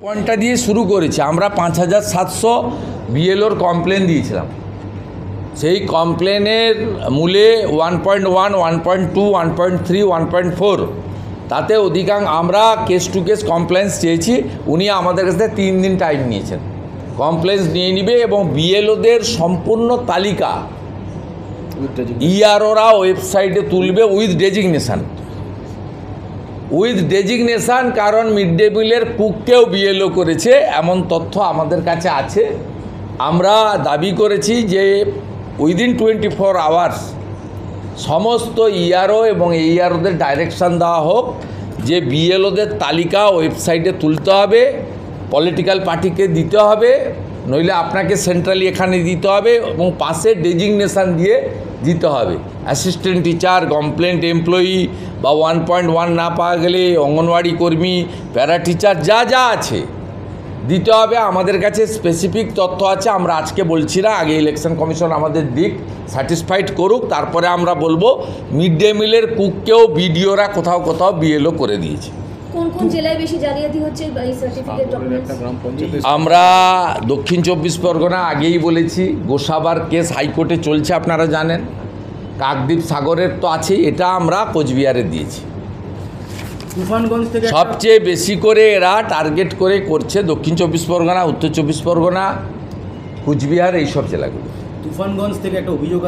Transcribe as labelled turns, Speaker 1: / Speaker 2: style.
Speaker 1: পয়েন্টটা দিয়ে শুরু করেছি। আমরা 5700 বিএলওর কমপ্লেন দিয়েছিলাম। সেই কমপ্লেনের মূলে 1.1, 1.2, 1.3, 1.4 তাতে অধিকাংশ আমরা কেস টু কেস কমপ্লেন্স চেয়েছি। উনি আমাদের কাছে 3 দিন টাইম নিয়েছেন, কমপ্লেন্স নিয়ে নিবে এবং বিএলওদের সম্পূর্ণ তালিকা ইআরওরা ওয়েবসাইটে তুলবে উইথ ডেজিগনেশান। কারণ মিড ডে মিলের কুককেও বিএলও করেছে এমন তথ্য আমাদের কাছে আছে। আমরা দাবি করেছি যে উইদিন 24 আওয়ার্স সমস্ত ইআরও এবং এইআরওদের ডাইরেকশান দেওয়া হোক যে বিএলওদের তালিকা ওয়েবসাইটে তুলতে হবে, পলিটিক্যাল পার্টিকে দিতে হবে, নইলে আপনাকে সেন্ট্রালি এখানে দিতে হবে এবং পাশে ডেজিগনেশান দিয়ে দিতে হবে। অ্যাসিস্ট্যান্ট টিচার, কমপ্লেন্ট এমপ্লয়ি বা 1.1 না পাওয়া গেলে অঙ্গনওয়াড়ি কর্মী, প্যারা টিচার যা যা আছে দিতে হবে। আমাদের কাছে স্পেসিফিক তথ্য আছে, আমরা আজকে বলছি না, আগে ইলেকশন কমিশন আমাদের দিক, স্যাটিসফাইড করুক, তারপরে আমরা বলবো। মিড ডে মিলের কুককেও বিডিওরা কোথাও কোথাও বিএলও করে দিয়েছে।
Speaker 2: কোন কোন জেলায় বেশি জালিয়াতি হচ্ছে এই সার্টিফিকেট ডকুমেন্টস?
Speaker 1: আমরা দক্ষিণ 24 পরগনা আগেই বলেছি, গোসাবার কেস হাইকোর্টে চলছে আপনারা জানেন, কাকদ্বীপ সাগরের তো আছেই, এটা আমরা কোচবিহারে দিয়েছি।
Speaker 3: তুফানগঞ্জ থেকে
Speaker 1: সবচেয়ে বেশি করে এরা টার্গেট করে করছে দক্ষিণ 24 পরগনা, উত্তর 24 পরগনা, কুচবিহার, এইসব জেলাগুলো।
Speaker 3: তুফানগঞ্জ থেকে একটা অভিযোগ